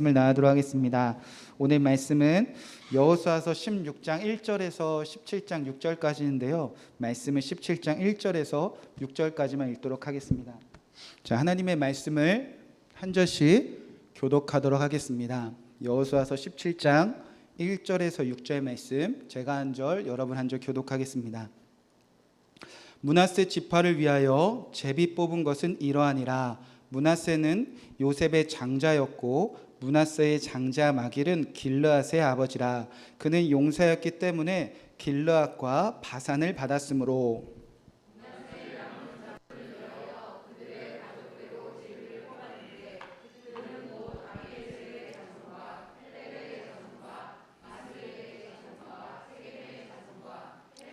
말씀을 나누도록 하겠습니다. 오늘 말씀은 여호수아서 16장 1절에서 17장 6절까지인데요. 말씀은 17장 1절에서 6절까지만 읽도록 하겠습니다. 자, 하나님의 말씀을 한 절씩 교독하도록 하겠습니다. 여호수아서 17장 1절에서 6절 말씀, 제가 한 절, 여러분 한 절 교독하겠습니다. 므낫세 지파를 위하여 제비 뽑은 것은 이러하니라. 므낫세는 요셉의 장자였고 므낫세의 장자 마길은 길르앗의 아버지라. 그는 용사였기 때문에 길르앗과 바산을 받았으므로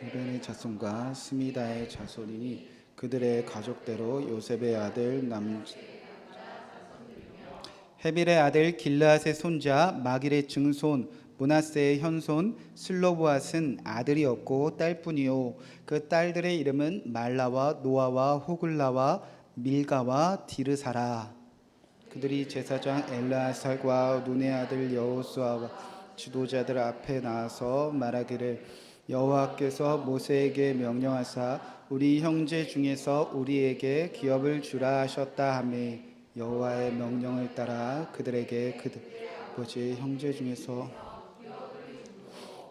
헤벤의 자손과 스미다의 자손이니 그들의 가족대로 요셉의 아들 헤빌의 아들 길르앗의 손자 마길의 증손 므낫세의 현손 슬로브앗은 아들이 없고 딸뿐이요 그 딸들의 이름은 말라와 노아와 호글라와 밀가와 디르사라. 그들이 제사장 엘르아살과 눈의 아들 여호수아와 지도자들 앞에 나와서 말하기를 여호와께서 모세에게 명령하사 우리 형제 중에서 우리에게 기업을 주라 하셨다 하매 여호와의 명령을 따라 그들에게 그들 아버지 형제 중에서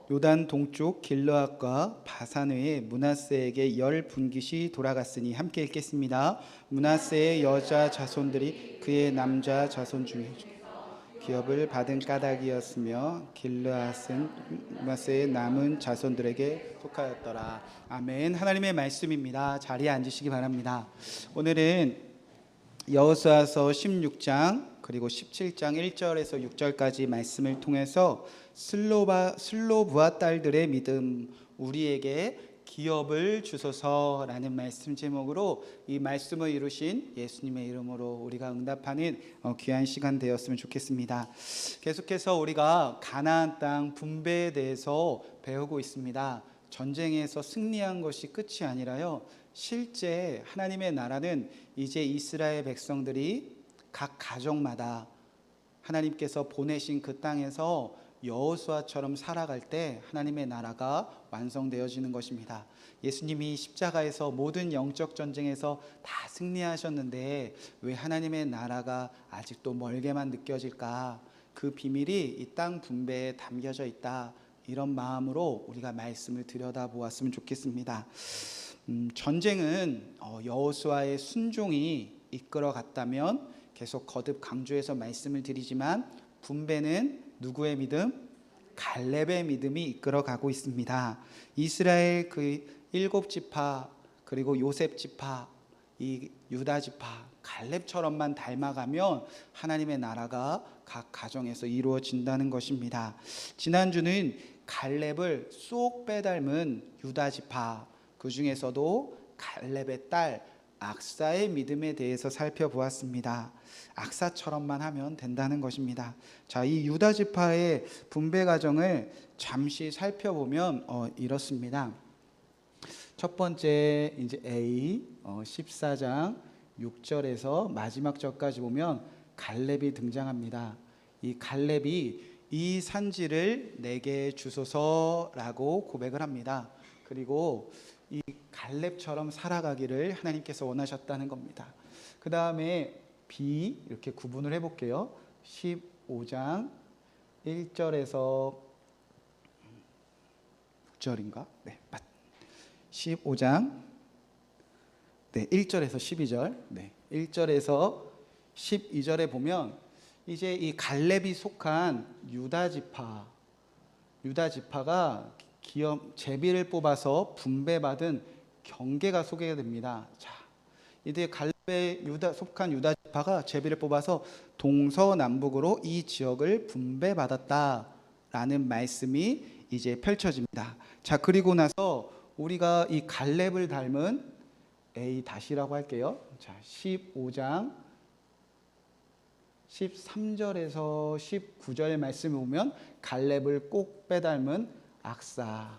요단 동쪽 길르앗과 바산 외에 므낫세에게 10분깃이 돌아갔으니 함께 읽겠습니다. 므낫세의 여자 자손들이 그의 남자 자손 중에 기업을 받은 까닭이었으며 길르앗은 므낫세의 남은 자손들에게 속하였더라. 아멘. 하나님의 말씀입니다. 자리에 앉으시기 바랍니다. 오늘은 여호수아서 16장 그리고 17장 1절에서 6절까지 말씀을 통해서 슬로브와 딸들의 믿음 우리에게 기업을 주소서라는 말씀 제목으로 이 말씀을 이루신 예수님의 이름으로 우리가 응답하는 귀한 시간 되었으면 좋겠습니다. 계속해서 우리가 가나안 땅 분배에 대해서 배우고 있습니다. 전쟁에서 승리한 것이 끝이 아니라요, 실제 하나님의 나라는 이제 이스라엘 백성들이 각 가정마다 하나님께서 보내신 그 땅에서 여호수아처럼 살아갈 때 하나님의 나라가 완성되어지는 것입니다. 예수님이 십자가에서 모든 영적 전쟁에서 다 승리하셨는데 왜 하나님의 나라가 아직도 멀게만 느껴질까? 그 비밀이 이 땅 분배에 담겨져 있다. 이런 마음으로 우리가 말씀을 들여다보았으면 좋겠습니다. 전쟁은 여호수아의 순종이 이끌어갔다면 계속 거듭 강조해서 말씀을 드리지만 분배는 누구의 믿음? 갈렙의 믿음이 이끌어가고 있습니다. 이스라엘 그 7지파 그리고 요셉 지파, 이 유다 지파, 갈렙처럼만 닮아가면 하나님의 나라가 각 가정에서 이루어진다는 것입니다. 지난주는 갈렙을 쏙 빼닮은 유다 지파, 그 중에서도 갈렙의 딸 악사의 믿음에 대해서 살펴보았습니다. 악사처럼만 하면 된다는 것입니다. 자, 이 유다 지파의 분배 과정을 잠시 살펴보면 이렇습니다. 첫 번째 이제 A 14장 6절에서 마지막 절까지 보면 갈렙이 등장합니다. 이 갈렙이 이 산지를 내게 주소서라고 고백을 합니다. 그리고 이 갈렙처럼 살아가기를 하나님께서 원하셨다는 겁니다. 그 다음에 B 이렇게 구분을 해볼게요. 15장 1절에서 6절인가? 네, 15장 1절에서 12절 1절에서 12절에 보면 이제 이 갈렙이 속한 유다 지파가 제비를 뽑아서 분배받은 경계가 소개가 됩니다. 자, 이제 갈렙에 속한 유다 지파가 제비를 뽑아서 동서남북으로 이 지역을 분배받았다라는 말씀이 이제 펼쳐집니다. 자, 그리고 나서 우리가 이 갈렙을 닮은 A-라고 할게요. 자, 15장 13절에서 19절의 말씀을 보면 갈렙을 꼭 빼닮은 악사.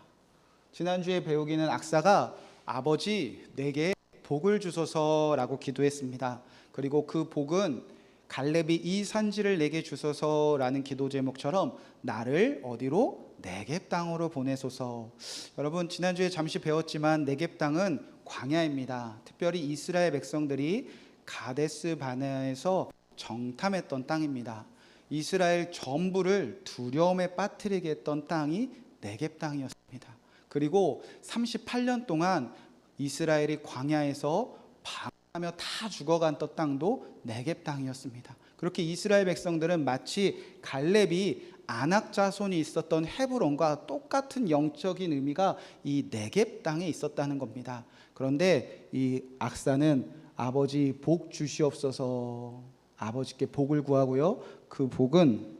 지난주에 배우기는 악사가 아버지 내게 복을 주소서라고 기도했습니다. 그리고 그 복은 갈렙이 이 산지를 내게 주소서라는 기도 제목처럼 나를 어디로? 네겝 땅으로 보내소서. 여러분, 지난주에 잠시 배웠지만 네겝 땅은 광야입니다. 특별히 이스라엘 백성들이 가데스 바네아에서 정탐했던 땅입니다. 이스라엘 전부를 두려움에 빠뜨리게 했던 땅이 네겝 땅이었습니다. 그리고 38년 동안 이스라엘이 광야에서 방황하며 다 죽어갔던 땅도 네겝 땅이었습니다. 그렇게 이스라엘 백성들은 마치 갈렙이 아낙 자손이 있었던 헤브론과 똑같은 영적인 의미가 이 네겝 땅에 있었다는 겁니다. 그런데 이 악사는 아버지 복 주시옵소서, 아버지께 복을 구하고요. 그 복은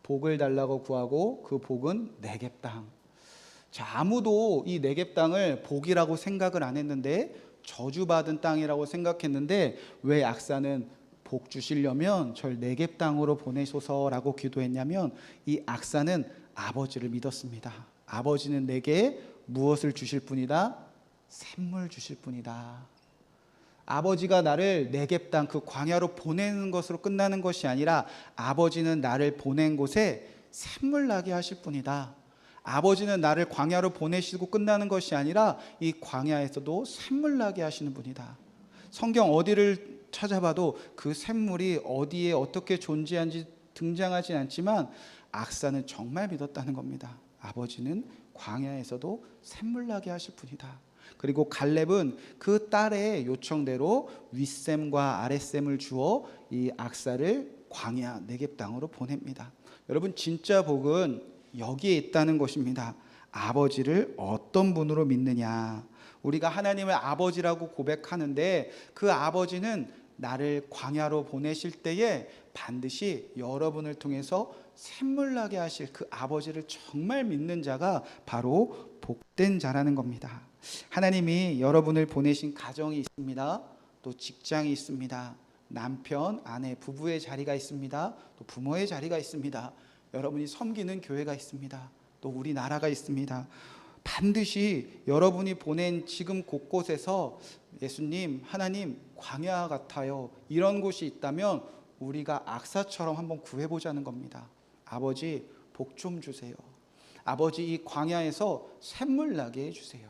복을 달라고 구하고 그 복은 네겝 땅. 자, 아무도 이 네겝 땅을 복이라고 생각을 안 했는데 저주받은 땅이라고 생각했는데 왜 악사는 복 주시려면 절 네겝 땅으로 보내소서라고 기도했냐면 이 악사는 아버지를 믿었습니다. 아버지는 내게 무엇을 주실 분이다? 샘물 주실 분이다. 아버지가 나를 네겝 땅 그 광야로 보내는 것으로 끝나는 것이 아니라 아버지는 나를 보낸 곳에 샘물 나게 하실 분이다. 아버지는 나를 광야로 보내시고 끝나는 것이 아니라 이 광야에서도 샘물 나게 하시는 분이다. 성경 어디를 찾아봐도 그 샘물이 어디에 어떻게 존재하는지 등장하지 않지만 악사는 정말 믿었다는 겁니다. 아버지는 광야에서도 샘물 나게 하실 분이다. 그리고 갈렙은 그 딸의 요청대로 윗샘과 아랫샘을 주어 이 악사를 광야 네겝 땅으로 보냅니다. 여러분, 진짜 복은 여기에 있다는 것입니다. 아버지를 어떤 분으로 믿느냐. 우리가 하나님을 아버지라고 고백하는데 그 아버지는 나를 광야로 보내실 때에 반드시 여러분을 통해서 샘물나게 하실 그 아버지를 정말 믿는 자가 바로 복된 자라는 겁니다. 하나님이 여러분을 보내신 가정이 있습니다. 또 직장이 있습니다. 남편, 아내, 부부의 자리가 있습니다. 또 부모의 자리가 있습니다. 여러분이 섬기는 교회가 있습니다. 또 우리나라가 있습니다. 반드시 여러분이 보낸 지금 곳곳에서 예수님, 하나님, 광야 같아요, 이런 곳이 있다면 우리가 악사처럼 한번 구해보자는 겁니다. 아버지, 복 좀 주세요. 아버지, 이 광야에서 샘물 나게 해주세요.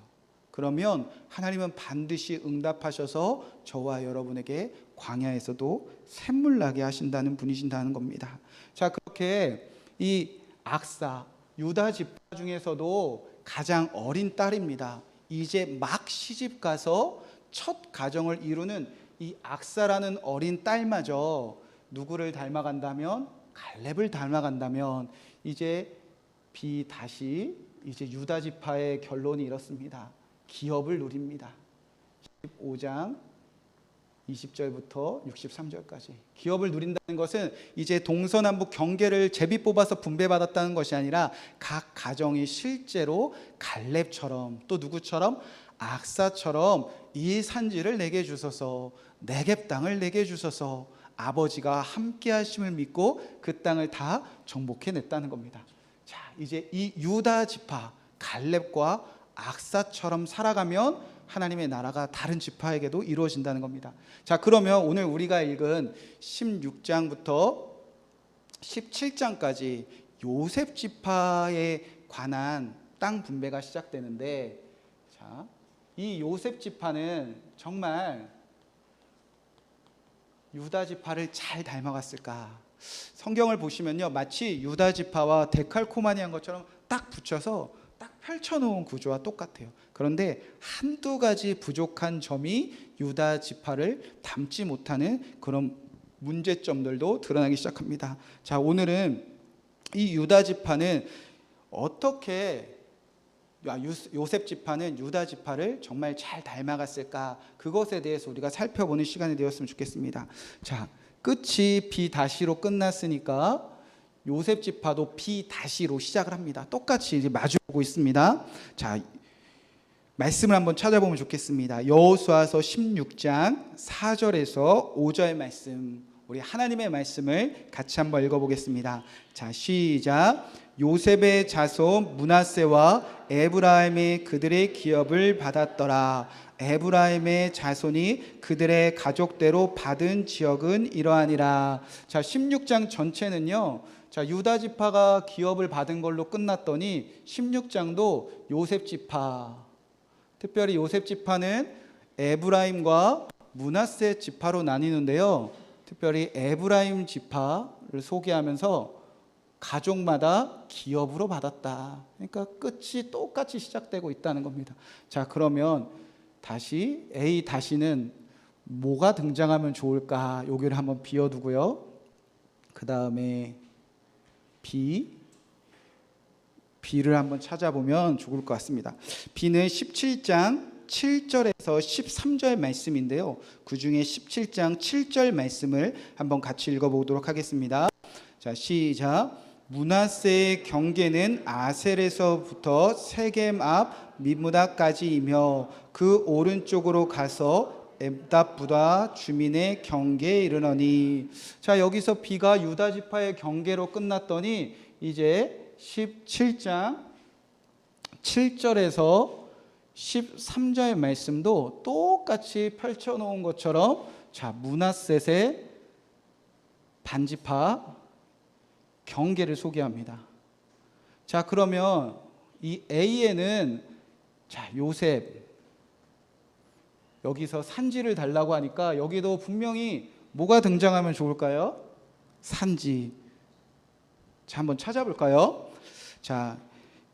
그러면 하나님은 반드시 응답하셔서 저와 여러분에게 광야에서도 샘물 나게 하신다는 분이신다는 겁니다. 자, 그렇게 이 악사, 유다 지파 중에서도 가장 어린 딸입니다. 이제 막 시집 가서 첫 가정을 이루는 이 악사라는 어린 딸마저 누구를 닮아간다면, 갈렙을 닮아간다면 이제 다시 이제 유다 지파의 결론이 이렇습니다. 기업을 누립니다. 15장 20절부터 63절까지. 기업을 누린다는 것은 이제 동서남북 경계를 제비 뽑아서 분배받았다는 것이 아니라 각 가정이 실제로 갈렙처럼, 또 누구처럼? 악사처럼 이 산지를 내게 주소서, 네겝 땅을 내게 주소서, 아버지가 함께 하심을 믿고 그 땅을 다 정복해냈다는 겁니다. 자, 이제 이 유다 지파 갈렙과 악사처럼 살아가면 하나님의 나라가 다른 지파에게도 이루어진다는 겁니다. 자, 그러면 오늘 우리가 읽은 16장부터 17장까지 요셉 지파에 관한 땅 분배가 시작되는데, 자, 이 요셉 지파는 정말 유다 지파를 잘 닮아갔을까? 성경을 보시면요, 마치 유다 지파와 데칼코마니한 것처럼 딱 붙여서 딱 펼쳐놓은 구조와 똑같아요. 그런데 한두 가지 부족한 점이 유다 지파를 닮지 못하는 그런 문제점들도 드러나기 시작합니다. 자, 오늘은 이 유다 지파는 어떻게, 요셉 지파는 유다 지파를 정말 잘 닮아갔을까, 그것에 대해서 우리가 살펴보는 시간이 되었으면 좋겠습니다. 자, 끝이 비다시로 끝났으니까 요셉 지파도 비다시로 시작을 합니다. 똑같이 이제 마주보고 있습니다. 자, 말씀을 한번 찾아보면 좋겠습니다. 여호수아서 16장 4절에서 5절 말씀, 우리 하나님의 말씀을 같이 한번 읽어보겠습니다. 자, 시작. 요셉의 자손 므낫세와 에브라임이 그들의 기업을 받았더라. 에브라임의 자손이 그들의 가족대로 받은 지역은 이러하니라. 자, 16장 전체는요, 자, 유다 지파가 기업을 받은 걸로 끝났더니 16장도 요셉 지파, 특별히 요셉 지파는 에브라임과 므낫세 지파로 나뉘는데요, 특별히 에브라임 지파를 소개하면서 가족마다 기업으로 받았다. 그러니까 끝이 똑같이 시작되고 있다는 겁니다. 자, 그러면 다시 A 다시는 뭐가 등장하면 좋을까? 여기를 한번 비워두고요. 그 다음에 B를 한번 찾아보면 좋을 것 같습니다. B는 17장 7절에서 13절 말씀인데요, 그 중에 17장 7절 말씀을 한번 같이 읽어보도록 하겠습니다. 자, 시작. 므낫세의 경계는 아셀에서부터 세겜 앞 미므다까지이며 그 오른쪽으로 가서 엠답보다 주민의 경계에 이르노니. 자, 여기서 B가 유다 지파의 경계로 끝났더니 이제 17장 7절에서 13절 말씀도 똑같이 펼쳐놓은 것처럼, 자, 므낫셋의 반지파 경계를 소개합니다. 자, 그러면 이 A에는, 자, 요셉, 여기서 산지를 달라고 하니까 여기도 분명히 뭐가 등장하면 좋을까요? 산지. 자, 한번 찾아볼까요? 자,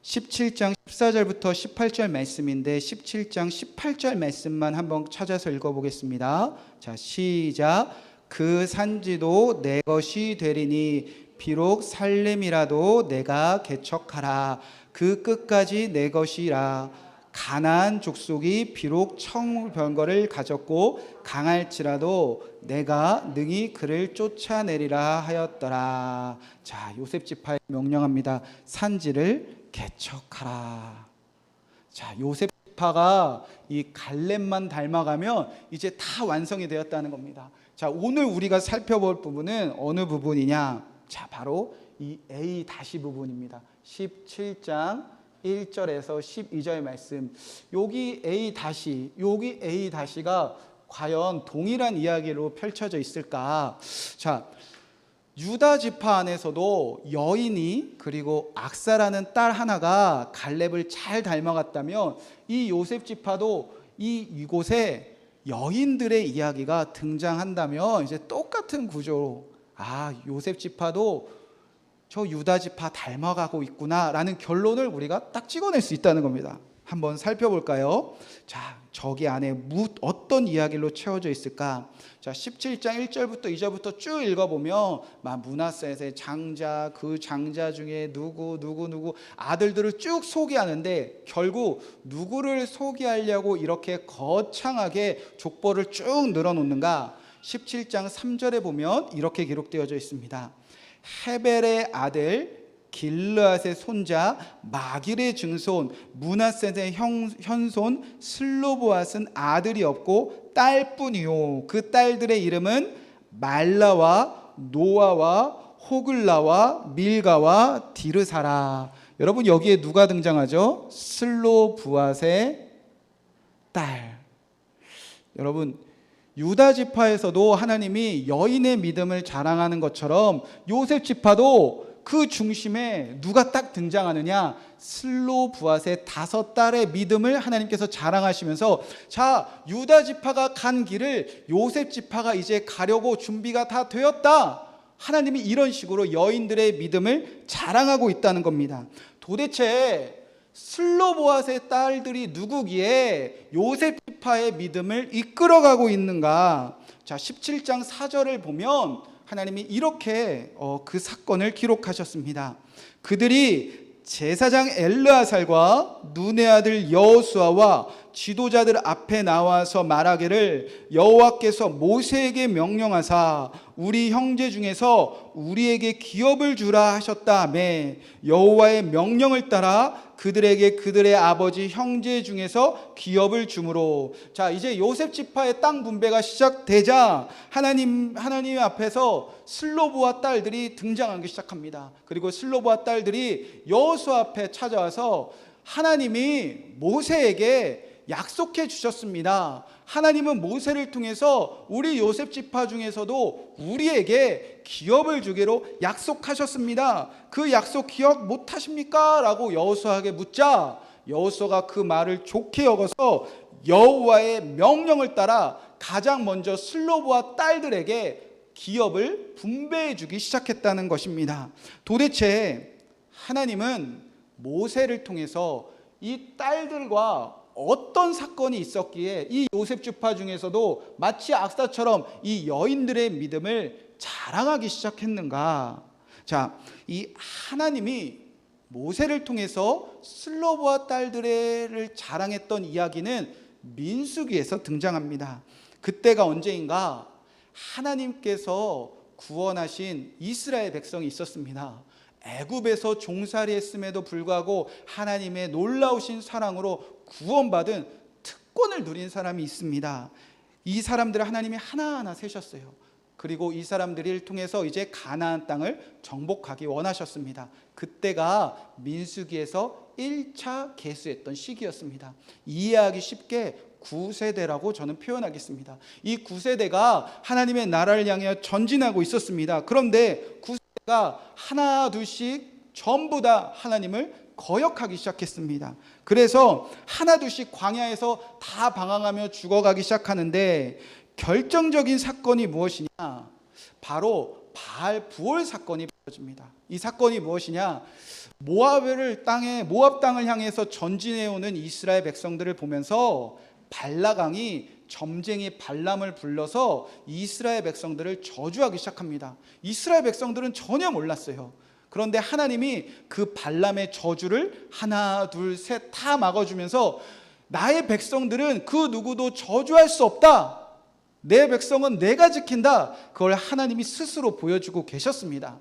17장 14절부터 18절 말씀인데 17장 18절 말씀만 한번 찾아서 읽어보겠습니다. 자, 시작. 그 산지도 내 것이 되리니 비록 살렘이라도 내가 개척하라. 그 끝까지 내 것이라. 가나안 족속이 비록 청별거를 가졌고 강할지라도 내가 능히 그를 쫓아내리라 하였더라. 자, 요셉 지파에 명령합니다. 산지를 개척하라. 자, 요셉 지파가 이 갈렙만 닮아가면 이제 다 완성이 되었다는 겁니다. 자, 오늘 우리가 살펴볼 부분은 어느 부분이냐? 자, 바로 이 A 다시 부분입니다. 17장 1절에서 12절 말씀. 여기 A 다시가 과연 동일한 이야기로 펼쳐져 있을까? 자, 유다 지파 안에서도 여인이, 그리고 악사라는 딸 하나가 갈렙을 잘 닮아갔다면 이 요셉 지파도 이곳에 여인들의 이야기가 등장한다면 이제 똑같은 구조로, 아, 요셉 지파도 저 유다 지파 닮아가고 있구나라는 결론을 우리가 딱 찍어낼 수 있다는 겁니다. 한번 살펴볼까요? 자, 저기 안에 어떤 이야기로 채워져 있을까? 자, 17장 1절부터 2절부터 쭉 읽어보면 므낫셋의 장자, 그 장자 중에 누구 아들들을 쭉 소개하는데, 결국 누구를 소개하려고 이렇게 거창하게 족보를 쭉 늘어놓는가? 17장 3절에 보면 이렇게 기록되어져 있습니다. 헤벨의 아들 길르앗의 손자 마길의 증손 므낫셋의 현손 슬로보앗은 아들이 없고 딸뿐이요. 그 딸들의 이름은 말라와 노아와 호글라와 밀가와 디르사라. 여러분, 여기에 누가 등장하죠? 슬로보앗의 딸. 여러분, 유다 지파에서도 하나님이 여인의 믿음을 자랑하는 것처럼 요셉 지파도 그 중심에 누가 딱 등장하느냐? 슬로부앗의 5딸의 믿음을 하나님께서 자랑하시면서, 자, 유다 지파가 간 길을 요셉 지파가 이제 가려고 준비가 다 되었다. 하나님이 이런 식으로 여인들의 믿음을 자랑하고 있다는 겁니다. 도대체 슬로보앗의 딸들이 누구기에 요셉 지파의 믿음을 이끌어가고 있는가? 자, 17장 4절을 보면 하나님이 이렇게 그 사건을 기록하셨습니다. 그들이 제사장 엘르아살과 눈의 아들 여호수아와 지도자들 앞에 나와서 말하기를 여호와께서 모세에게 명령하사 우리 형제 중에서 우리에게 기업을 주라 하셨다며 여호와의 명령을 따라 그들에게 그들의 아버지 형제 중에서 기업을 주므로. 자, 이제 요셉 지파의 땅 분배가 시작되자 하나님 앞에서 슬로보와 딸들이 등장하기 시작합니다. 그리고 슬로보와 딸들이 여호수아 앞에 찾아와서 하나님이 모세에게 약속해 주셨습니다. 하나님은 모세를 통해서 우리 요셉 지파 중에서도 우리에게 기업을 주기로 약속하셨습니다. 그 약속 기억 못하십니까? 라고 여호수아에게 묻자 여호수아가 그 말을 좋게 여겨서 여호와의 명령을 따라 가장 먼저 슬로보와 딸들에게 기업을 분배해 주기 시작했다는 것입니다. 도대체 하나님은 모세를 통해서 이 딸들과 어떤 사건이 있었기에 이 요셉 지파 중에서도 마치 악사처럼 이 여인들의 믿음을 자랑하기 시작했는가? 자, 이 하나님이 모세를 통해서 슬로보와 딸들을 자랑했던 이야기는 민수기에서 등장합니다. 그때가 언제인가? 하나님께서 구원하신 이스라엘 백성이 있었습니다. 애굽에서 종살이했음에도 불구하고 하나님의 놀라우신 사랑으로 구원받은 특권을 누린 사람이 있습니다. 이 사람들을 하나님이 하나하나 세셨어요. 그리고 이 사람들을 통해서 이제 가나안 땅을 정복하기 원하셨습니다. 그때가 민수기에서 1차 계수했던 시기였습니다. 이해하기 쉽게 9세대라고 저는 표현하겠습니다. 이 9세대가 하나님의 나라를 향해 전진하고 있었습니다. 그런데 9세대가 하나 둘씩 전부 다 하나님을 거역하기 시작했습니다. 그래서 하나 둘씩 광야에서 다 방황하며 죽어가기 시작하는데 결정적인 사건이 무엇이냐? 바로 바알 부올 사건이 벌어집니다. 이 사건이 무엇이냐? 모압 땅을 향해서 전진해오는 이스라엘 백성들을 보면서 발라강이 점쟁이 발람을 불러서 이스라엘 백성들을 저주하기 시작합니다. 이스라엘 백성들은 전혀 몰랐어요. 그런데 하나님이 그 발람의 저주를 하나 둘 셋 다 막아주면서 나의 백성들은 그 누구도 저주할 수 없다. 내 백성은 내가 지킨다. 그걸 하나님이 스스로 보여주고 계셨습니다.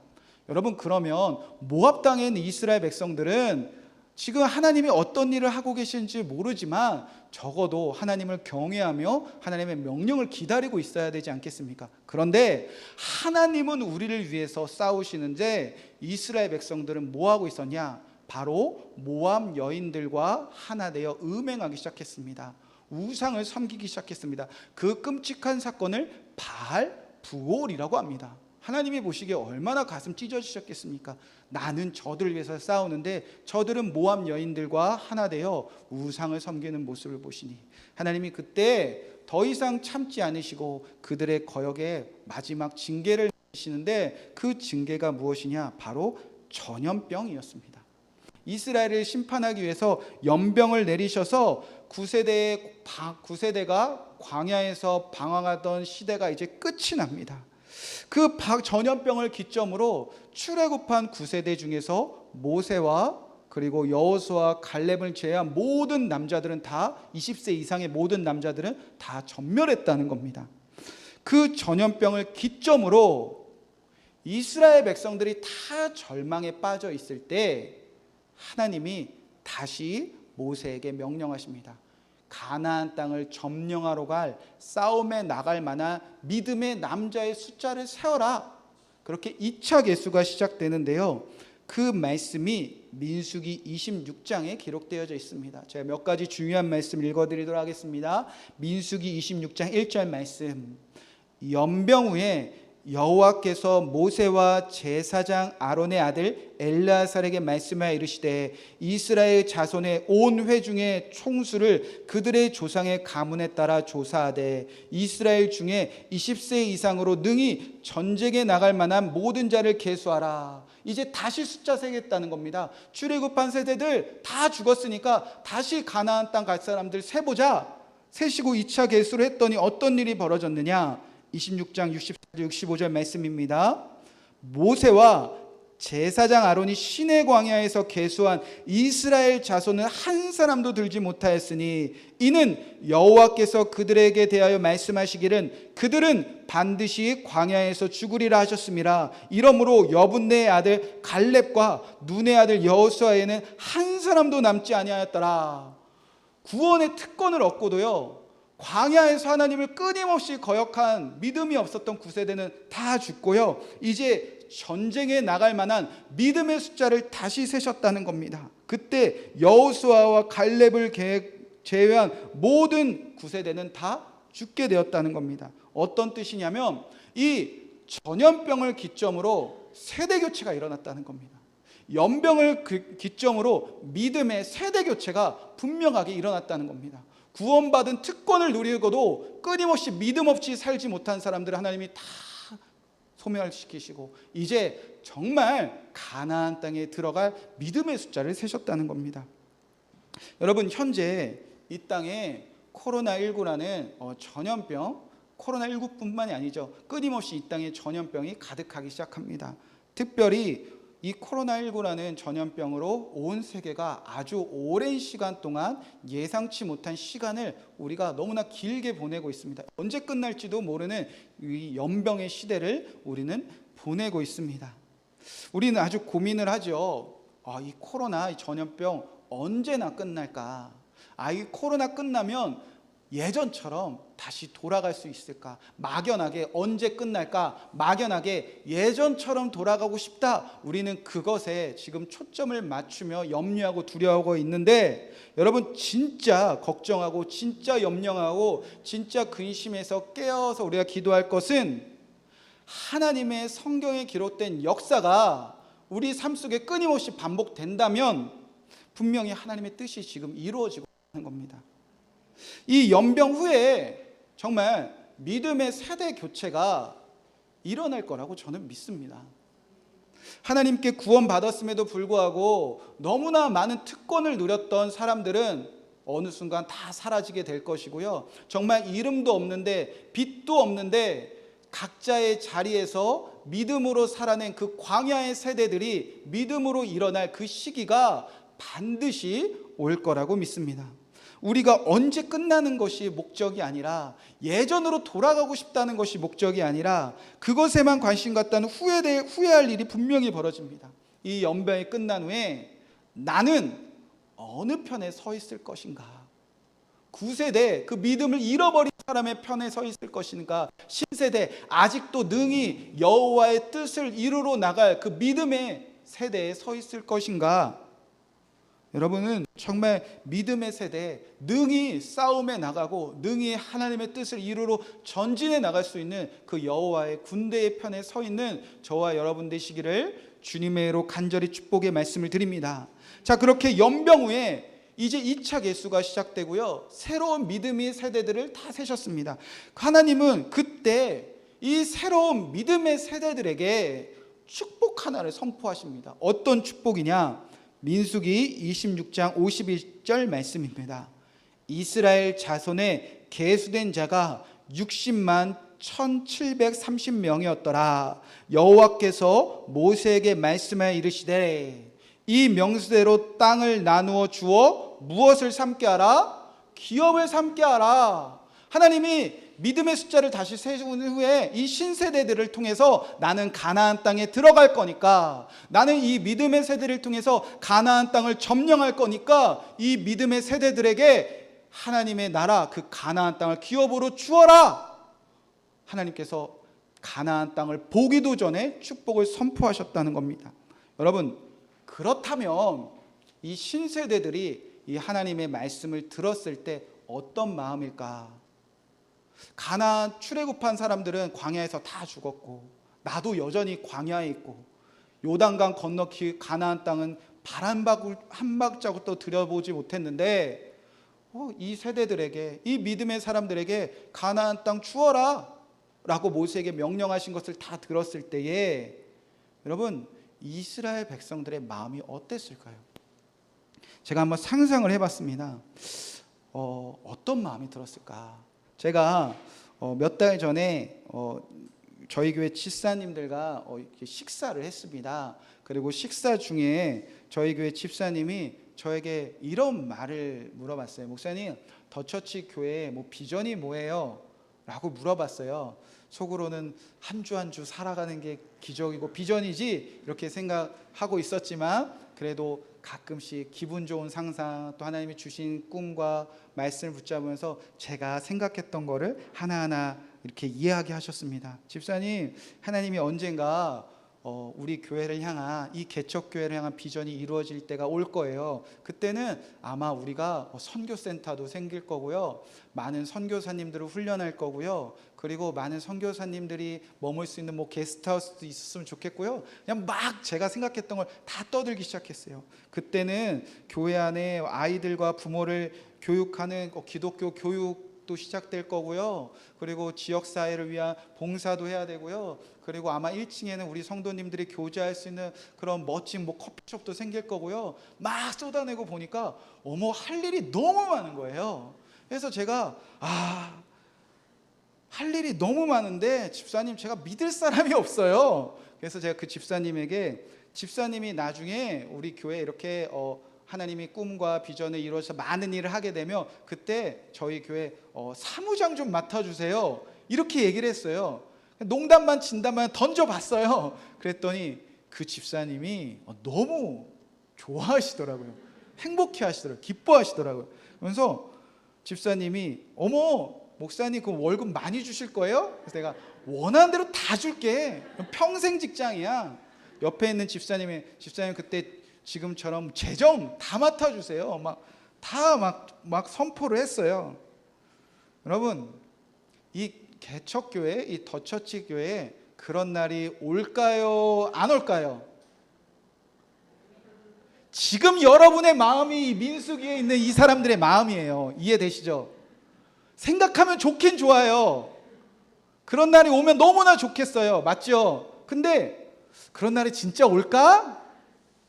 여러분, 그러면 모압 땅에 있는 이스라엘 백성들은 지금 하나님이 어떤 일을 하고 계신지 모르지만 적어도 하나님을 경외하며 하나님의 명령을 기다리고 있어야 되지 않겠습니까? 그런데 하나님은 우리를 위해서 싸우시는데 이스라엘 백성들은 뭐 하고 있었냐? 바로 모압 여인들과 하나 되어 음행하기 시작했습니다. 우상을 섬기기 시작했습니다. 그 끔찍한 사건을 바알 부올이라고 합니다. 하나님이 보시기에 얼마나 가슴 찢어지셨겠습니까? 나는 저들을 위해서 싸우는데 저들은 모압 여인들과 하나 되어 우상을 섬기는 모습을 보시니 하나님이 그때 더 이상 참지 않으시고 그들의 거역에 마지막 징계를 내리시는데 그 징계가 무엇이냐? 바로 전염병이었습니다. 이스라엘을 심판하기 위해서 연병을 내리셔서 9세대가 광야에서 방황하던 시대가 이제 끝이 납니다. 그 전염병을 기점으로 출애굽한 9세대 중에서 모세와 그리고 여호수아 갈렙을 제외한 모든 남자들은 다 20세 이상의 모든 남자들은 다 전멸했다는 겁니다. 그 전염병을 기점으로 이스라엘 백성들이 다 절망에 빠져 있을 때 하나님이 다시 모세에게 명령하십니다. 가나안 땅을 점령하러 갈 싸움에 나갈 만한 믿음의 남자의 숫자를 세어라. 그렇게 2차 계수가 시작되는데요. 그 말씀이 민수기 26장에 기록되어져 있습니다. 제가 몇 가지 중요한 말씀 읽어드리도록 하겠습니다. 민수기 26장 1절 말씀. 연병 후에 여호와께서 모세와 제사장 아론의 아들 엘르아살에게 말씀하여 이르시되 이스라엘 자손의 온 회중의 총수를 그들의 조상의 가문에 따라 조사하되 이스라엘 중에 20세 이상으로 능히 전쟁에 나갈 만한 모든 자를 계수하라. 이제 다시 숫자 세겠다는 겁니다. 출애굽한 세대들 다 죽었으니까 다시 가나안 땅 갈 사람들 세보자. 세시고 2차 계수를 했더니 어떤 일이 벌어졌느냐? 26장 64, 65절 말씀입니다. 모세와 제사장 아론이 시내 광야에서 계수한 이스라엘 자손은 한 사람도 들지 못하였으니 이는 여호와께서 그들에게 대하여 말씀하시기를 그들은 반드시 광야에서 죽으리라 하셨음이라. 이러므로 여분네의 아들 갈렙과 눈의 아들 여호수아에는 한 사람도 남지 아니하였더라. 구원의 특권을 얻고도요, 광야에서 하나님을 끊임없이 거역한 믿음이 없었던 9세대는 다 죽고요, 이제 전쟁에 나갈 만한 믿음의 숫자를 다시 세셨다는 겁니다. 그때 여호수아와 갈렙을 제외한 모든 9세대는 다 죽게 되었다는 겁니다. 어떤 뜻이냐면 이 전염병을 기점으로 세대 교체가 일어났다는 겁니다. 연병을 기점으로 믿음의 세대 교체가 분명하게 일어났다는 겁니다. 구원받은 특권을 누리고도 끊임없이 믿음 없이 살지 못한 사람들을 하나님이 다 소멸시키시고 이제 정말 가나안 땅에 들어갈 믿음의 숫자를 세셨다는 겁니다. 여러분, 현재 이 땅에 코로나19라는 전염병, 코로나19뿐만이 아니죠, 끊임없이 이 땅에 전염병이 가득하기 시작합니다. 특별히 이 코로나19라는 전염병으로 온 세계가 아주 오랜 시간 동안 예상치 못한 시간을 우리가 너무나 길게 보내고 있습니다. 언제 끝날지도 모르는 이 연병의 시대를 우리는 보내고 있습니다. 우리는 아주 고민을 하죠. 이 코로나, 이 전염병 언제나 끝날까? 이 코로나 끝나면 예전처럼 다시 돌아갈 수 있을까? 막연하게 언제 끝날까? 막연하게 예전처럼 돌아가고 싶다. 우리는 그것에 지금 초점을 맞추며 염려하고 두려워하고 있는데, 여러분, 진짜 걱정하고 진짜 염려하고 진짜 근심해서 깨어서 우리가 기도할 것은 하나님의 성경에 기록된 역사가 우리 삶 속에 끊임없이 반복된다면 분명히 하나님의 뜻이 지금 이루어지고 있는 겁니다. 이 연병 후에 정말 믿음의 세대 교체가 일어날 거라고 저는 믿습니다. 하나님께 구원받았음에도 불구하고 너무나 많은 특권을 누렸던 사람들은 어느 순간 다 사라지게 될 것이고요, 정말 이름도 없는데 빛도 없는데 각자의 자리에서 믿음으로 살아낸 그 광야의 세대들이 믿음으로 일어날 그 시기가 반드시 올 거라고 믿습니다. 우리가 언제 끝나는 것이 목적이 아니라, 예전으로 돌아가고 싶다는 것이 목적이 아니라 그것에만 관심 갖다는 후회할 일이 분명히 벌어집니다. 이 연병이 끝난 후에 나는 어느 편에 서 있을 것인가? 9세대 그 믿음을 잃어버린 사람의 편에 서 있을 것인가? 신세대 아직도 능히 여호와의 뜻을 이루러 나갈 그 믿음의 세대에 서 있을 것인가? 여러분은 정말 믿음의 세대에 능히 싸움에 나가고 능히 하나님의 뜻을 이루러 전진해 나갈 수 있는 그 여호와의 군대의 편에 서 있는 저와 여러분 되시기를 주님의로 간절히 축복의 말씀을 드립니다. 자, 그렇게 연병 후에 이제 2차 계수가 시작되고요, 새로운 믿음의 세대들을 다 세셨습니다. 하나님은 그때 이 새로운 믿음의 세대들에게 축복 하나를 선포하십니다. 어떤 축복이냐? 민수기 26장 51절 말씀입니다. 이스라엘 자손에 계수된 자가 60만 1730명이었더라. 여호와께서 모세에게 말씀하여 이르시되 이 명수대로 땅을 나누어 주어 무엇을 삼게 하라? 기업을 삼게 하라. 하나님이 믿음의 숫자를 다시 세운 후에 이 신세대들을 통해서 나는 가나안 땅에 들어갈 거니까, 나는 이 믿음의 세대를 통해서 가나안 땅을 점령할 거니까 이 믿음의 세대들에게 하나님의 나라 그 가나안 땅을 기업으로 주어라. 하나님께서 가나안 땅을 보기도 전에 축복을 선포하셨다는 겁니다. 여러분, 그렇다면 이 신세대들이 이 하나님의 말씀을 들었을 때 어떤 마음일까? 가나안 출애굽한 사람들은 광야에서 다 죽었고, 나도 여전히 광야에 있고, 요단강 건너 가나안 땅은 발 한 발자국도 들여보지 못했는데 이 세대들에게, 이 믿음의 사람들에게 가나안 땅 주어라 라고 모세에게 명령하신 것을 다 들었을 때에 여러분, 이스라엘 백성들의 마음이 어땠을까요? 제가 한번 상상을 해봤습니다. 어떤 마음이 들었을까? 제가 몇 달 전에 저희 교회 집사님들과 이렇게 식사를 했습니다. 그리고 식사 중에 저희 교회 집사님이 저에게 이런 말을 물어봤어요. 목사님, 더처치 교회 뭐 비전이 뭐예요? 라고 물어봤어요. 속으로는 한 주 한 주 살아가는 게 기적이고 비전이지 이렇게 생각하고 있었지만, 그래도 가끔씩 기분 좋은 상상, 또 하나님이 주신 꿈과 말씀을 붙잡으면서 제가 생각했던 거를 하나하나 이렇게 이야기하셨습니다. 집사님, 하나님이 언젠가 우리 교회를 향한, 이 개척교회를 향한 비전이 이루어질 때가 올 거예요. 그때는 아마 우리가 선교센터도 생길 거고요, 많은 선교사님들을 훈련할 거고요, 그리고 많은 선교사님들이 머물 수 있는 게스트하우스도 있었으면 좋겠고요. 그냥 막 제가 생각했던 걸 다 떠들기 시작했어요. 그때는 교회 안에 아이들과 부모를 교육하는 기독교 교육도 시작될 거고요, 그리고 지역사회를 위한 봉사도 해야 되고요, 그리고 아마 1층에는 우리 성도님들이 교제할 수 있는 그런 멋진 커피숍도 생길 거고요. 막 쏟아내고 보니까 할 일이 너무 많은 거예요. 그래서 제가 할 일이 너무 많은데 집사님, 제가 믿을 사람이 없어요. 그래서 제가 그 집사님에게, 집사님이 나중에 우리 교회 이렇게 하나님이 꿈과 비전을 이루어서 많은 일을 하게 되면 그때 저희 교회 사무장 좀 맡아주세요, 이렇게 얘기를 했어요. 농담만 진담만 던져봤어요. 그랬더니 그 집사님이 너무 좋아하시더라고요. 행복해 하시더라고요. 기뻐하시더라고요. 그래서 집사님이, 목사님 그 월급 많이 주실 거예요? 그래서 내가 원하는 대로 다 줄게, 평생 직장이야. 옆에 있는 집사님 그때 지금처럼 재정 다 맡아주세요. 막 선포를 했어요. 여러분, 이 개척교회, 이 더처치 교회에 그런 날이 올까요? 안 올까요? 지금 여러분의 마음이 민수기에 있는 이 사람들의 마음이에요. 이해되시죠? 생각하면 좋긴 좋아요. 그런 날이 오면 너무나 좋겠어요. 맞죠? 근데 그런 날이 진짜 올까?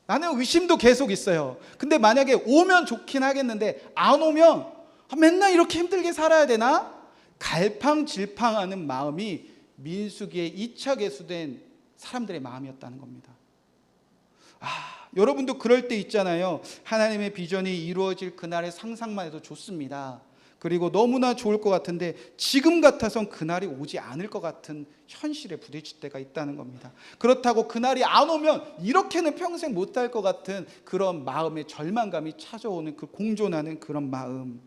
나는 의심도 계속 있어요. 근데 만약에 오면 좋긴 하겠는데 안 오면 맨날 이렇게 힘들게 살아야 되나? 갈팡질팡하는 마음이 민수기에 2차 개수된 사람들의 마음이었다는 겁니다. 여러분도 그럴 때 있잖아요. 하나님의 비전이 이루어질 그날의 상상만 해도 좋습니다. 그리고 너무나 좋을 것 같은데 지금 같아선 그날이 오지 않을 것 같은 현실에 부딪힐 때가 있다는 겁니다. 그렇다고 그날이 안 오면 이렇게는 평생 못할 것 같은 그런 마음의 절망감이 찾아오는, 그 공존하는 그런 마음.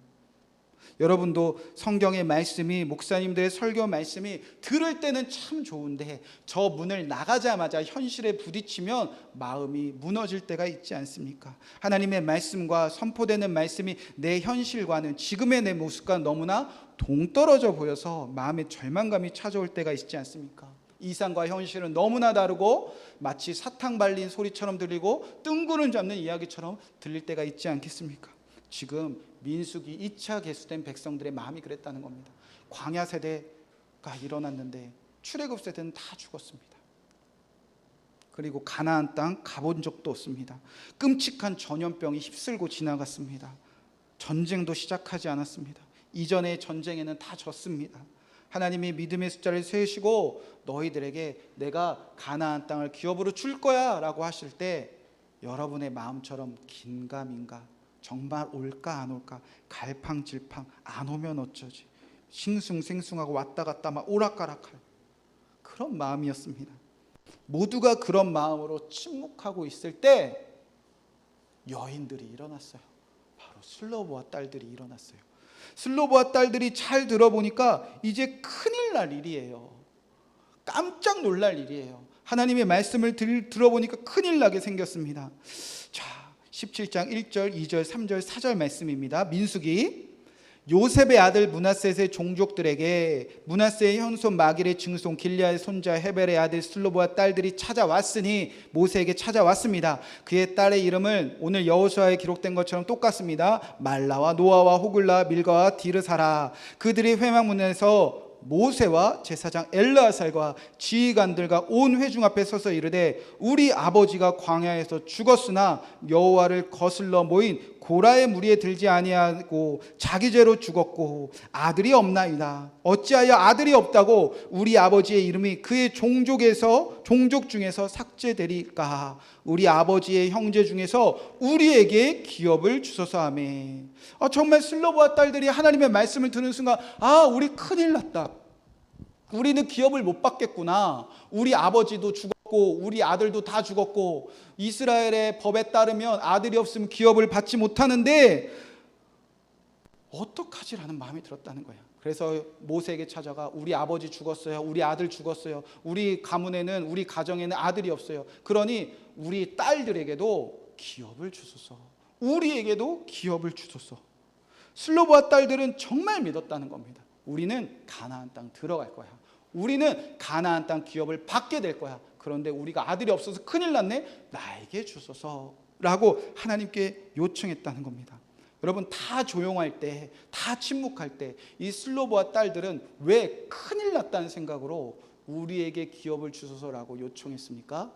여러분도 성경의 말씀이, 목사님들의 설교 말씀이 들을 때는 참 좋은데 저 문을 나가자마자 현실에 부딪히면 마음이 무너질 때가 있지 않습니까? 하나님의 말씀과 선포되는 말씀이 내 현실과는, 지금의 내 모습과 너무나 동떨어져 보여서 마음의 절망감이 찾아올 때가 있지 않습니까? 이상과 현실은 너무나 다르고 마치 사탕 발린 소리처럼 들리고 뜬구름 잡는 이야기처럼 들릴 때가 있지 않겠습니까? 지금 민수기 2차 개수된 백성들의 마음이 그랬다는 겁니다. 광야 세대가 일어났는데 출애굽 세대는 다 죽었습니다. 그리고 가나안 땅 가본 적도 없습니다. 끔찍한 전염병이 휩쓸고 지나갔습니다. 전쟁도 시작하지 않았습니다. 이전의 전쟁에는 다 졌습니다. 하나님이 믿음의 숫자를 세우시고 너희들에게 내가 가나안 땅을 기업으로 줄 거야 라고 하실 때 여러분의 마음처럼 긴가민가, 정말 올까 안 올까, 갈팡질팡, 안 오면 어쩌지, 싱숭생숭하고 왔다 갔다 막 오락가락할 그런 마음이었습니다. 모두가 그런 마음으로 침묵하고 있을 때 여인들이 일어났어요. 바로 슬로보와 딸들이 일어났어요. 슬로보와 딸들이 잘 들어보니까 이제 큰일 날 일이에요. 깜짝 놀랄 일이에요. 하나님의 말씀을 들어보니까 큰일 나게 생겼습니다. 자, 17장 1절, 2절, 3절, 4절 말씀입니다. 민수기. 요셉의 아들 므낫셋의 종족들에게 므낫세의 현손 마길의 증손 길리앗의 손자 헤벨의 아들 슬로보와 딸들이 찾아왔으니, 모세에게 찾아왔습니다. 그의 딸의 이름은 오늘 여호수아에 기록된 것처럼 똑같습니다. 말라와 노아와 호글라 밀가와 디르사라. 그들이 회막문에서 모세와 제사장 엘르아살과 지휘관들과 온 회중 앞에 서서 이르되 우리 아버지가 광야에서 죽었으나 여호와를 거슬러 모인 고라의 무리에 들지 아니하고 자기 죄로 죽었고 아들이 없나이다. 어찌하여 아들이 없다고 우리 아버지의 이름이 그의 종족 중에서 삭제되리까? 우리 아버지의 형제 중에서 우리에게 기업을 주소서 하매. 정말 슬로보와 딸들이 하나님의 말씀을 듣는 순간 우리 큰일 났다. 우리는 기업을 못 받겠구나. 우리 아버지도 죽었고 우리 아들도 다 죽었고 이스라엘의 법에 따르면 아들이 없으면 기업을 받지 못하는데 어떡하지라는 마음이 들었다는 거야. 그래서 모세에게 찾아가 우리 아버지 죽었어요. 우리 아들 죽었어요. 우리 가문에는 우리 가정에는 아들이 없어요. 그러니 우리 딸들에게도 기업을 주소서. 우리에게도 기업을 주소서. 슬로보와 딸들은 정말 믿었다는 겁니다. 우리는 가나안 땅 들어갈 거야. 우리는 가나안 땅 기업을 받게 될 거야. 그런데 우리가 아들이 없어서 큰일 났네. 나에게 주소서 라고 하나님께 요청했다는 겁니다. 여러분, 다 조용할 때, 다 침묵할 때 이 슬로보와 딸들은 왜 큰일 났다는 생각으로 우리에게 기업을 주소서라고 요청했습니까?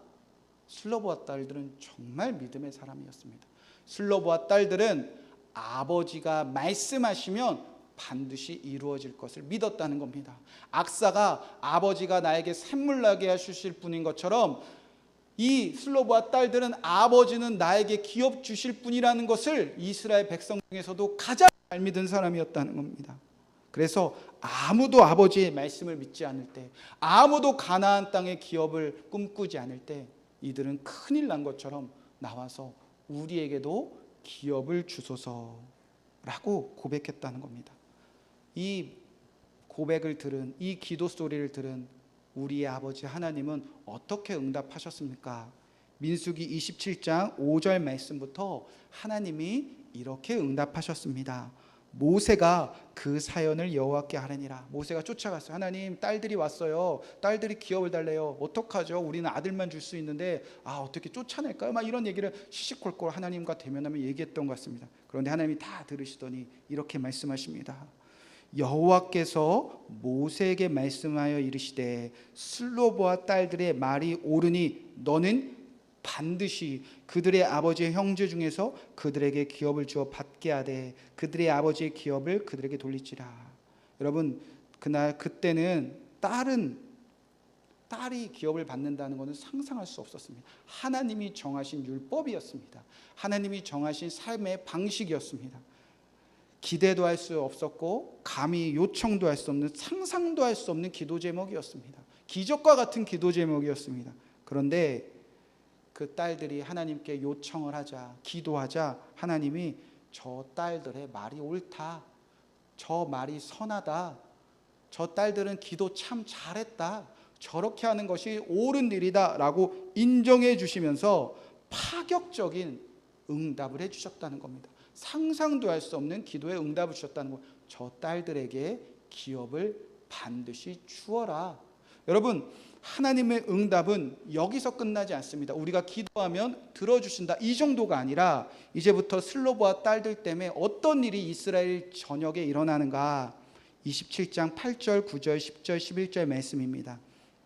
슬로보와 딸들은 정말 믿음의 사람이었습니다. 슬로보와 딸들은 아버지가 말씀하시면 반드시 이루어질 것을 믿었다는 겁니다. 악사가 아버지가 나에게 샘물 나게 하실 분인 것처럼 이 슬로보와 딸들은 아버지는 나에게 기업 주실 분이라는 것을 이스라엘 백성 중에서도 가장 잘 믿은 사람이었다는 겁니다. 그래서 아무도 아버지의 말씀을 믿지 않을 때, 아무도 가나안 땅의 기업을 꿈꾸지 않을 때 이들은 큰일 난 것처럼 나와서 우리에게도 기업을 주소서라고 고백했다는 겁니다. 이 고백을 들은, 이 기도 소리를 들은 우리의 아버지 하나님은 어떻게 응답하셨습니까? 민수기 27장 5절 말씀부터 하나님이 이렇게 응답하셨습니다. 모세가 그 사연을 여호와께 하느니라. 모세가 쫓아갔어요. 하나님, 딸들이 왔어요. 딸들이 기업을 달래요. 어떡하죠? 우리는 아들만 줄 수 있는데 어떻게 쫓아낼까요? 막 이런 얘기를 시시콜콜 하나님과 대면하며 얘기했던 것 같습니다. 그런데 하나님이 다 들으시더니 이렇게 말씀하십니다. 여호와께서 모세에게 말씀하여 이르시되 슬로보와 딸들의 말이 옳으니 너는 반드시 그들의 아버지의 형제 중에서 그들에게 기업을 주어 받게 하되 그들의 아버지의 기업을 그들에게 돌리지라. 여러분, 그때는 딸이 기업을 받는다는 것은 상상할 수 없었습니다. 하나님이 정하신 율법이었습니다. 하나님이 정하신 삶의 방식이었습니다. 기대도 할 수 없었고 감히 요청도 할 수 없는, 상상도 할 수 없는 기도 제목이었습니다. 기적과 같은 기도 제목이었습니다. 그런데 그 딸들이 하나님께 요청을 하자, 기도하자 하나님이 저 딸들의 말이 옳다, 저 말이 선하다, 저 딸들은 기도 참 잘했다, 저렇게 하는 것이 옳은 일이다 라고 인정해 주시면서 파격적인 응답을 해주셨다는 겁니다. 상상도 할 수 없는 기도에 응답을 주셨다는 것. 저 딸들에게 기업을 반드시 주어라. 여러분, 하나님의 응답은 여기서 끝나지 않습니다. 우리가 기도하면 들어주신다, 이 정도가 아니라 이제부터 슬로보와 딸들 때문에 어떤 일이 이스라엘 전역에 일어나는가. 27장 8절, 9절, 10절, 11절 말씀입니다.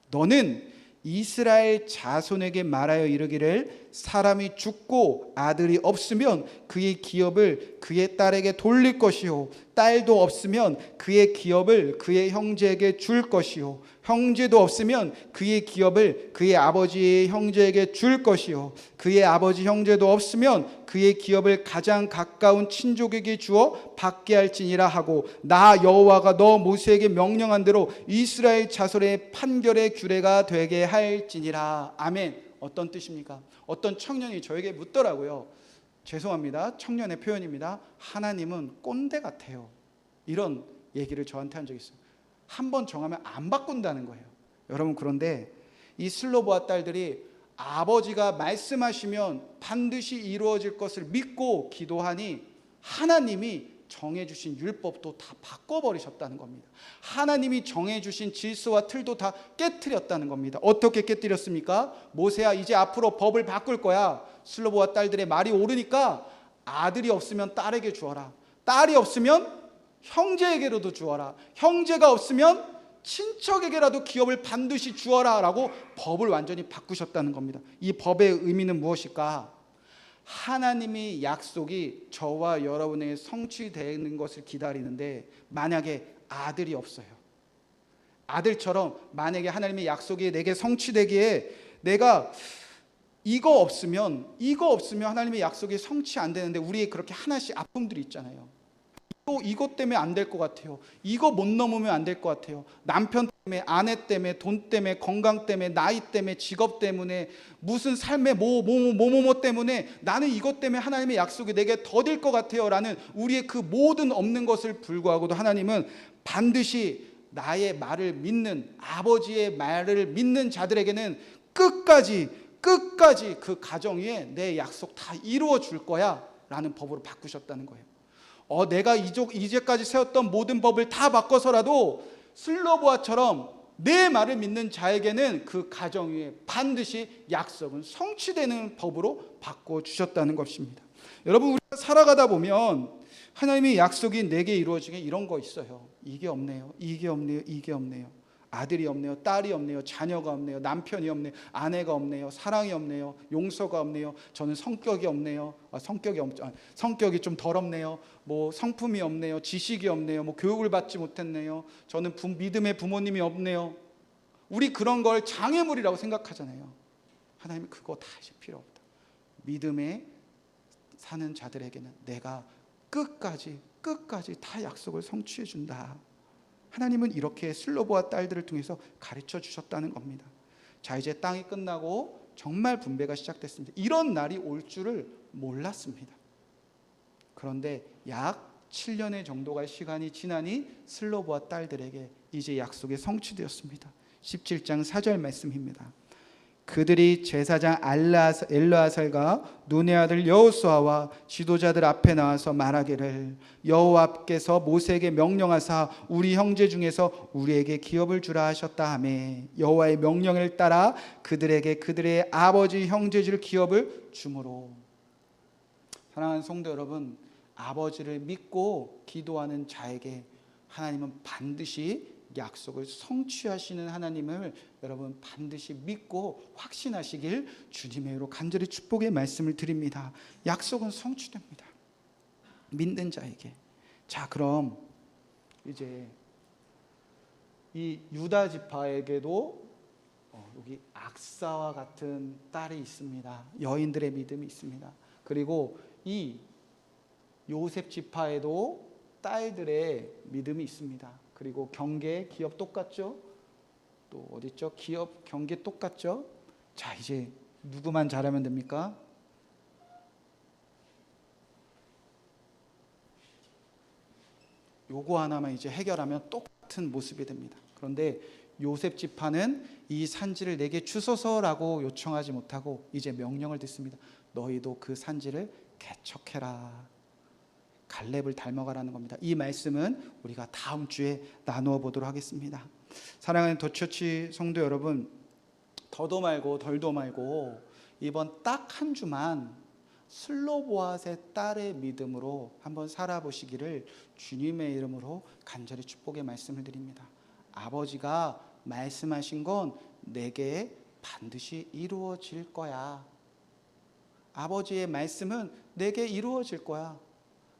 너는 이스라엘 자손에게 말하여 이르기를 사람이 죽고 아들이 없으면 그의 기업을 그의 딸에게 돌릴 것이요 딸도 없으면 그의 기업을 그의 형제에게 줄 것이요 형제도 없으면 그의 기업을 그의 아버지의 형제에게 줄 것이요 그의 아버지 형제도 없으면 그의 기업을 가장 가까운 친족에게 주어 받게 할지니라 하고 나 여호와가 너 모세에게 명령한 대로 이스라엘 자손의 판결의 규례가 되게 할지니라. 아멘. 어떤 뜻입니까? 어떤 청년이 저에게 묻더라고요. 죄송합니다, 청년의 표현입니다. 하나님은 꼰대 같아요. 이런 얘기를 저한테 한 적이 있어요. 한번 정하면 안 바꾼다는 거예요. 여러분, 그런데 이 슬로보와 딸들이 아버지가 말씀하시면 반드시 이루어질 것을 믿고 기도하니 하나님이 정해주신 율법도 다 바꿔버리셨다는 겁니다. 하나님이 정해주신 질서와 틀도 다 깨트렸다는 겁니다. 어떻게 깨트렸습니까? 모세야, 이제 앞으로 법을 바꿀 거야. 슬로보와 딸들의 말이 옳으니까 아들이 없으면 딸에게 주어라, 딸이 없으면 형제에게로도 주어라, 형제가 없으면 친척에게라도 기업을 반드시 주어라 라고 법을 완전히 바꾸셨다는 겁니다. 이 법의 의미는 무엇일까? 하나님의 약속이 저와 여러분에게 성취되는 것을 기다리는데, 만약에 아들이 없어요. 아들처럼 만약에 하나님의 약속이 내게 성취되기에 내가 이거 없으면 하나님의 약속이 성취 안 되는데, 우리의 그렇게 하나씩 아픔들이 있잖아요. 이것 때문에 안 될 것 같아요. 이거 못 넘으면 안 될 것 같아요. 남편 때문에, 아내 때문에, 돈 때문에, 건강 때문에, 나이 때문에, 직업 때문에, 무슨 삶의 뭐 때문에 나는 이것 때문에 하나님의 약속이 내게 더딜 것 같아요 라는 우리의 그 모든 없는 것을 불구하고도 하나님은 반드시 나의 말을 믿는, 아버지의 말을 믿는 자들에게는 끝까지 그 가정 위에 내 약속 다 이루어 줄 거야 라는 법으로 바꾸셨다는 거예요. 내가 이제까지 세웠던 모든 법을 다 바꿔서라도 슬로보아처럼 내 말을 믿는 자에게는 그 가정 위에 반드시 약속은 성취되는 법으로 바꿔주셨다는 것입니다. 여러분, 우리가 살아가다 보면 하나님의 약속이 내게 이루어지게 이런 거 있어요. 이게 없네요. 아들이 없네요. 딸이 없네요. 자녀가 없네요. 남편이 없네요. 아내가 없네요. 사랑이 없네요. 용서가 없네요. 저는 성격이 없네요. 성격이 좀 더럽네요. 뭐 성품이 없네요. 지식이 없네요. 뭐 교육을 받지 못했네요. 저는 믿음의 부모님이 없네요. 우리 그런 걸 장애물이라고 생각하잖아요. 하나님은 그거 다 필요 없다. 믿음에 사는 자들에게는 내가 끝까지 다 약속을 성취해 준다. 하나님은 이렇게 슬로보아 딸들을 통해서 가르쳐 주셨다는 겁니다. 자, 이제 땅이 끝나고 정말 분배가 시작됐습니다. 이런 날이 올 줄을 몰랐습니다. 그런데 약 7년의 정도가 시간이 지나니 슬로보아 딸들에게 이제 약속이 성취되었습니다. 17장 4절 말씀입니다. 그들이 제사장 엘르아살과 눈의 아들 여호수아와 지도자들 앞에 나와서 말하기를, 여호와께서 모세에게 명령하사 우리 형제 중에서 우리에게 기업을 주라 하셨다 하며, 여호와의 명령을 따라 그들에게 그들의 아버지 형제들 기업을 주므로. 사랑하는 성도 여러분, 아버지를 믿고 기도하는 자에게 하나님은 반드시 약속을 성취하시는 하나님을 여러분 반드시 믿고 확신하시길 주님의 이름으로 간절히 축복의 말씀을 드립니다. 약속은 성취됩니다. 믿는 자에게. 자, 그럼 이제 이 유다 지파에게도 여기 악사와 같은 딸이 있습니다. 여인들의 믿음이 있습니다. 그리고 이 요셉 지파에도 딸들의 믿음이 있습니다. 그리고 경계, 기업 똑같죠? 또 어디 있죠? 기업, 경계 똑같죠? 자, 이제 누구만 잘하면 됩니까? 요거 하나만 이제 해결하면 똑같은 모습이 됩니다. 그런데 요셉 지파는 이 산지를 내게 주소서라고 요청하지 못하고 이제 명령을 듣습니다. 너희도 그 산지를 개척해라. 갈렙을 닮아가라는 겁니다. 이 말씀은 우리가 다음 주에 나누어 보도록 하겠습니다. 사랑하는 더처치 성도 여러분, 더도 말고 덜도 말고 이번 딱 한 주만 슬로보아의 딸의 믿음으로 한번 살아보시기를 주님의 이름으로 간절히 축복의 말씀을 드립니다. 아버지가 말씀하신 건 내게 반드시 이루어질 거야. 아버지의 말씀은 내게 이루어질 거야.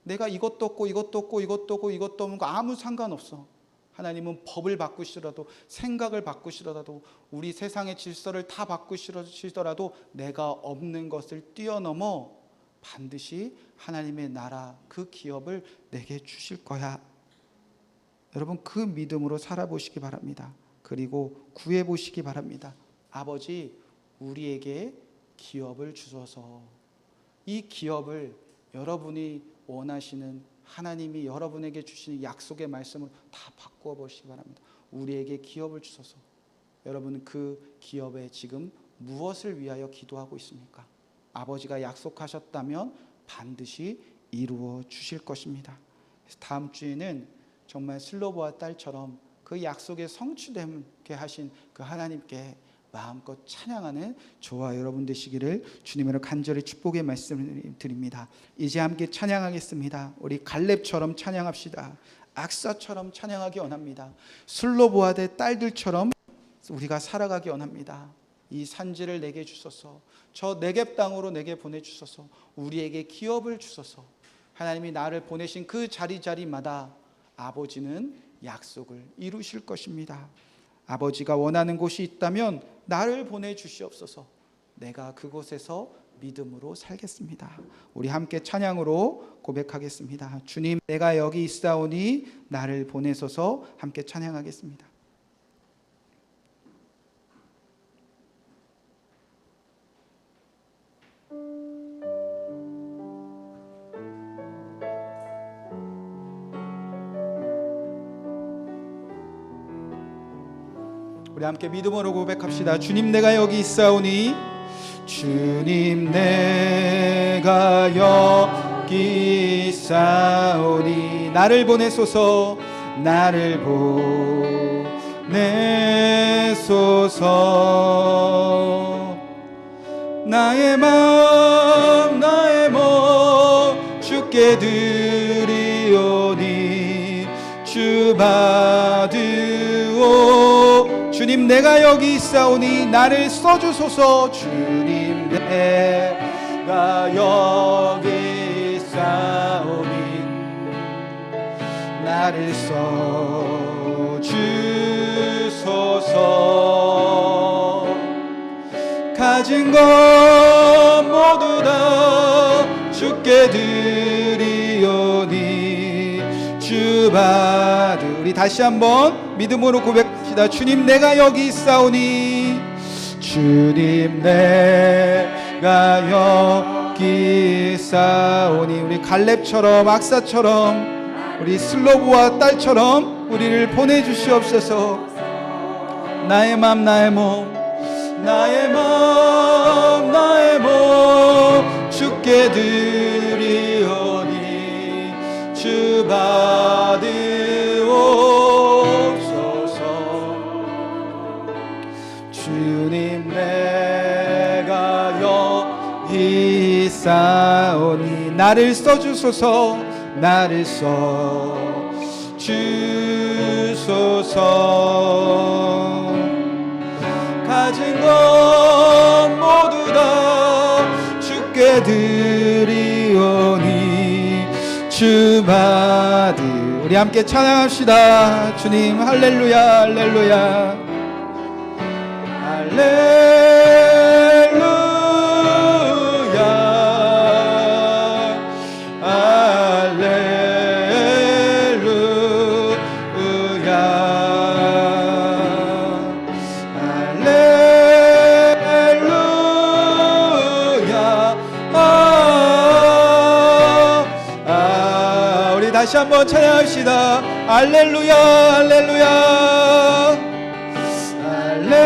내가 이것도 없고 이것도 없고 이것도 없고 이것도 없는 거 아무 상관없어. 하나님은 법을 바꾸시더라도, 생각을 바꾸시더라도, 우리 세상의 질서를 다 바꾸시더라도 내가 없는 것을 뛰어넘어 반드시 하나님의 나라, 그 기업을 내게 주실 거야. 여러분, 그 믿음으로 살아보시기 바랍니다. 그리고 구해보시기 바랍니다. 아버지, 우리에게 기업을 주셔서 이 기업을 여러분이 원하시는 하나님이 여러분에게 주시는 약속의 말씀으로 다 바꾸어 보시기 바랍니다. 우리에게 기업을 주셔서. 여러분은 그 기업에 지금 무엇을 위하여 기도하고 있습니까? 아버지가 약속하셨다면 반드시 이루어 주실 것입니다. 다음 주에는 정말 슬로보아 딸처럼 그 약속의 성취되게 하신 그 하나님께 마음껏 찬양하는 저와 여러분 되시기를 주님으로 간절히 축복의 말씀을 드립니다. 이제 함께 찬양하겠습니다. 우리 갈렙처럼 찬양합시다. 악사처럼 찬양하기 원합니다. 슬로보아의 딸들처럼 우리가 살아가기 원합니다. 이 산지를 내게 주소서. 저 네겝 땅으로 내게 보내주소서. 우리에게 기업을 주소서. 하나님이 나를 보내신 그 자리자리마다 아버지는 약속을 이루실 것입니다. 아버지가 원하는 곳이 있다면 나를 보내주시옵소서. 내가 그곳에서 믿음으로 살겠습니다. 우리 함께 찬양으로 고백하겠습니다. 주님, 내가 여기 있사오니 나를 보내소서. 함께 찬양하겠습니다. 우리 함께 믿음으로 고백합시다. 주님, 내가 여기 있사오니, 주님, 내가 여기 있사오니 나를 보내소서. 나를 보내소서. 나의 마음 주께 드리오니 주 받으오. 주님, 내가 여기 있사오니 나를 써주소서. 주님, 내가 여기 있사오니 나를 써주소서. 가진 것 모두 다 주께 드리오니 주 받으. 우리 다시 한번 믿음으로 고백합시다. 주님, 내가 여기 있사오니, 주님, 내가 여기 있사오니. 우리 갈렙처럼 악사처럼 우리 슬로보아 딸처럼 우리를 보내주시옵소서. 나의 맘 주께 드리오니 주 받으옵소서. 주님, 내가 여기 있사오니 나를 써주소서. 나를 써주소서. 가진 것 모두 다 주께 드리오니 주 받으. 우리 함께 찬양합시다. 주님, 할렐루야, 할렐루야, 할렐루야, 다시 한번 찬양합시다. 할렐루야, 할렐루야, 할렐루야,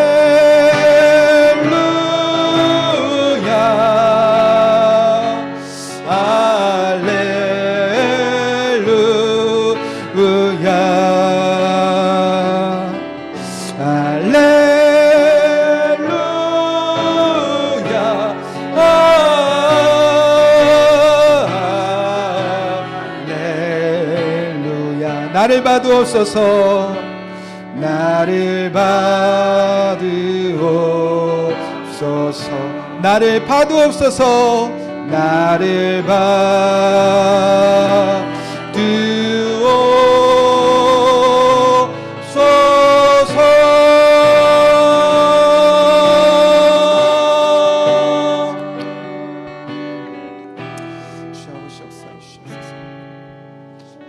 할렐루야, 나를 받으옵소서. 나를 받으옵소서. 나를 받으옵소서. 나를 받으옵소서.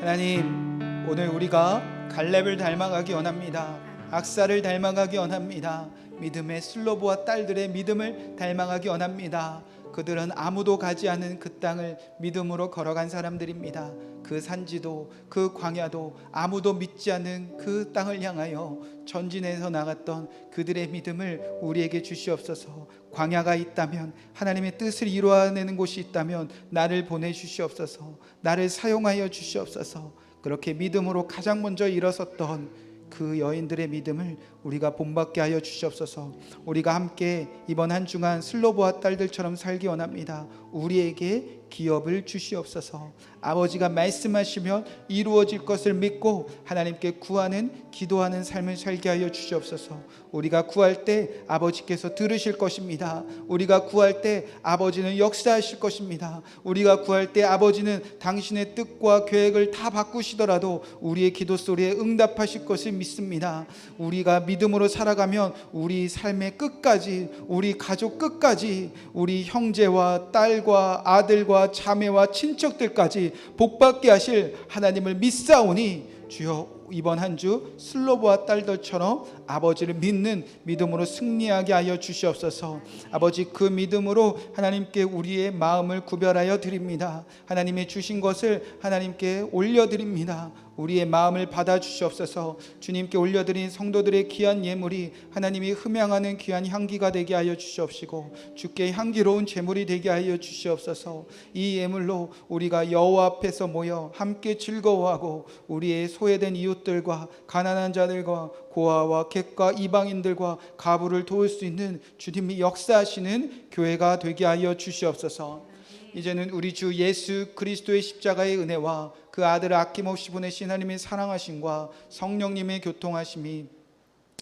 하나님, 오늘 우리가 갈렙을 닮아가기 원합니다. 악사를 닮아가기 원합니다. 믿음의 슬로보아 딸들의 믿음을 닮아가기 원합니다. 그들은 아무도 가지 않은 그 땅을 믿음으로 걸어간 사람들입니다. 그 산지도 그 광야도 아무도 믿지 않는 그 땅을 향하여 전진해서 나갔던 그들의 믿음을 우리에게 주시옵소서. 광야가 있다면, 하나님의 뜻을 이루어내는 곳이 있다면 나를 보내주시옵소서. 나를 사용하여 주시옵소서. 그렇게 믿음으로 가장 먼저 일어섰던 그 여인들의 믿음을 우리가 본받게 하여 주시옵소서. 우리가 함께 이번 한 주간 슬로보아 딸들처럼 살기 원합니다. 우리에게 기업을 주시옵소서. 아버지가 말씀하시면 이루어질 것을 믿고 하나님께 구하는 기도하는 삶을 살게 하여 주시옵소서. 우리가 구할 때 아버지께서 들으실 것입니다. 우리가 구할 때 아버지는 역사하실 것입니다. 우리가 구할 때 아버지는 당신의 뜻과 계획을 다 바꾸시더라도 우리의 기도 소리에 응답하실 것을 믿습니다. 우리가 믿음으로 살아가면 우리 삶의 끝까지, 우리 가족 끝까지, 우리 형제와 딸과 아들과 자매와 친척들까지 복받게 하실 하나님을 믿사오니 주여 이번 한 주 슬로보와 딸들처럼 아버지를 믿는 믿음으로 승리하게 하여 주시옵소서. 아버지 그 믿음으로 하나님께 우리의 마음을 구별하여 드립니다. 하나님의 주신 것을 하나님께 올려드립니다. 우리의 마음을 받아주시옵소서. 주님께 올려드린 성도들의 귀한 예물이 하나님이 흠향하는 귀한 향기가 되게 하여 주시옵시고 주께 향기로운 제물이 되게 하여 주시옵소서. 이 예물로 우리가 여호와 앞에서 모여 함께 즐거워하고 우리의 소외된 이웃들과 가난한 자들과 고아와 객과 이방인들과 가부를 도울 수 있는 주님이 역사하시는 교회가 되게 하여 주시옵소서. 이제는 우리 주 예수 그리스도의 십자가의 은혜와 그 아들을 아낌없이 보내신 하나님의 사랑하심과 성령님의 교통하심이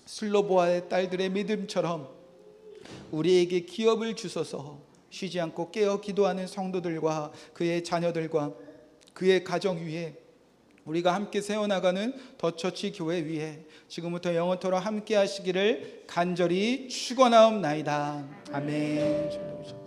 슬로보아의 딸들의 믿음처럼 우리에게 기업을 주소서. 쉬지 않고 깨어 기도하는 성도들과 그의 자녀들과 그의 가정 위에 우리가 함께 세워나가는 더처치 교회 위에 지금부터 영원토록 함께 하시기를 간절히 축원하옵나이다. 아멘.